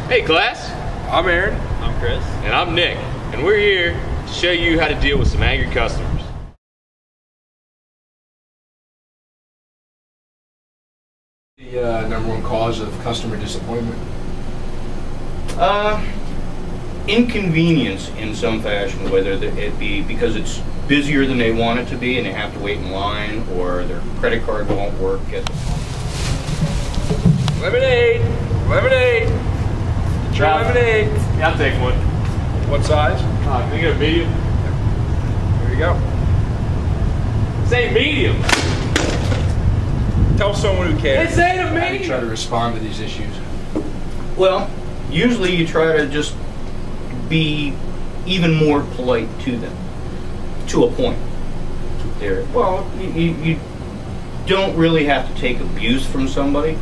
Hey class, I'm Aaron. I'm Chris. and I'm Nick, and we're here to show you how to deal with some angry customers. The number one cause of customer disappointment. Inconvenience in some fashion, whether it be because it's busier than they want it to be and they have to wait in line, or their credit card won't work at the pump. Lemonade! Lemonade! Get your lemonade! Yeah, I'll take one. What size? Can I get a medium? There you go. Say medium. Tell someone who cares. It's ain't a How do you medium. try to respond to these issues? Well, usually you try to just be even more polite to them, to a point. Well, you don't really have to take abuse from somebody,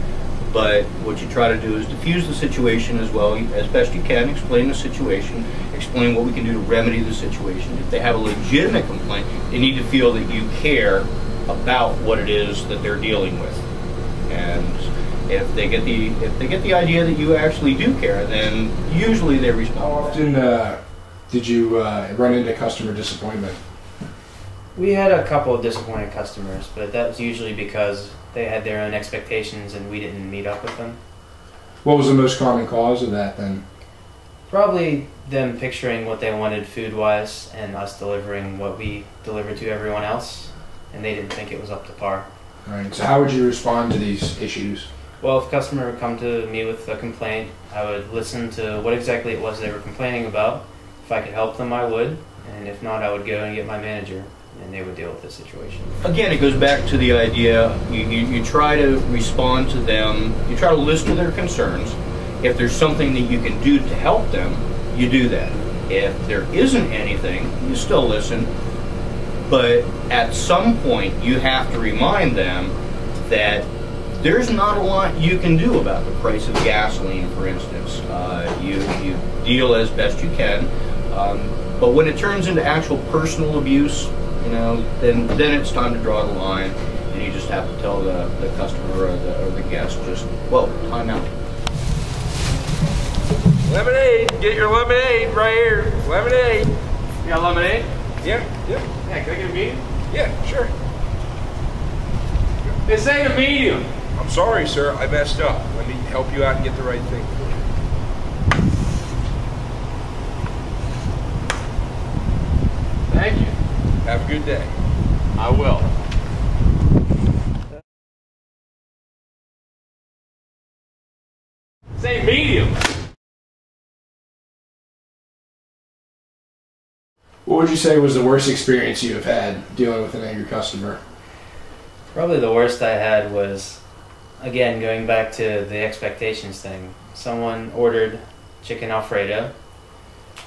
but what you try to do is diffuse the situation as well as best you can, explain the situation, explain what we can do to remedy the situation. If they have a legitimate complaint, they need to feel that you care about what it is that they're dealing with. And if they get the idea that you actually do care, then usually they respond. How often did you run into customer disappointment? We had a couple of disappointed customers, but that was usually because they had their own expectations and we didn't meet up with them. What was the most common cause of that then? Probably them picturing what they wanted food-wise and us delivering what we delivered to everyone else, and they didn't think it was up to par. All right. So how would you respond to these issues? Well, if a customer would come to me with a complaint, I would listen to what exactly it was they were complaining about. If I could help them, I would, and if not, I would go and get my manager, and they would deal with the situation. Again, it goes back to the idea, you try to respond to them, you try to listen to their concerns. If there's something that you can do to help them, you do that. If there isn't anything, you still listen, but at some point you have to remind them that there's not a lot you can do about the price of gasoline, for instance. You deal as best you can, but when it turns into actual personal abuse, then it's time to draw the line, and you just have to tell the customer or the guest, just, well, time out. Lemonade! Get your lemonade right here. Lemonade! You got lemonade? Yeah. Yeah, can I get a medium? Yeah, sure. This ain't a medium. I'm sorry, sir. I messed up. Let me help you out and get the right thing for you. Thank you. Have a good day. I will. Say medium. What would you say was the worst experience you have had dealing with an angry customer? Probably the worst I had was, again, going back to the expectations thing. Someone ordered chicken Alfredo.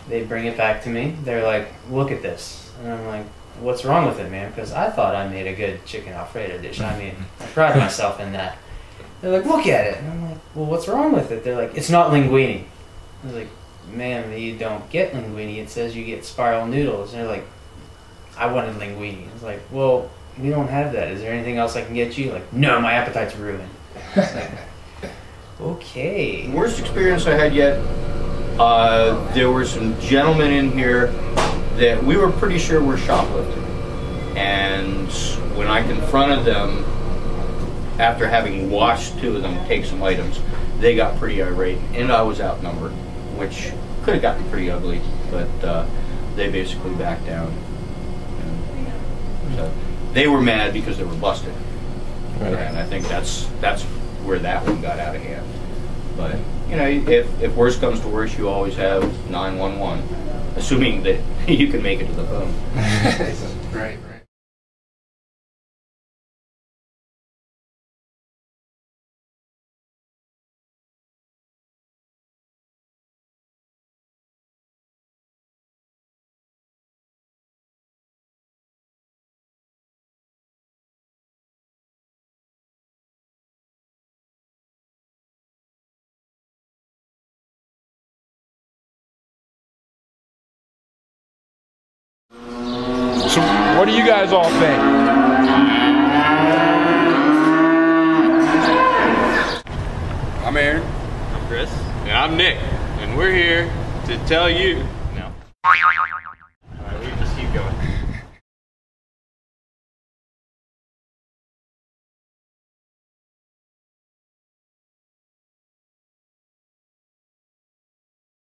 They bring it back to me. They're like, look at this. And I'm like, what's wrong with it, man? Because I thought I made a good chicken Alfredo dish. I mean, I pride myself in that. They're like, look at it. And I'm like, well, what's wrong with it? They're like, it's not linguine. I was like, ma'am, you don't get linguine. It says you get spiral noodles. And they're like, I wanted linguine. I was like, well, we don't have that. Is there anything else I can get you? Like, no, my appetite's ruined. Like, okay. Worst experience I had yet, there were some gentlemen in here that we were pretty sure were shoplifting. And when I confronted them, after having watched two of them take some items, they got pretty irate, and I was outnumbered, which could have gotten pretty ugly, but they basically backed down. And so they were mad because they were busted. Right. And I think that's where that one got out of hand. But if worse comes to worse, you always have 911, assuming that you can make it to the phone. Right. So what do you guys all think? I'm Aaron. I'm Chris. And I'm Nick, and we're here to tell you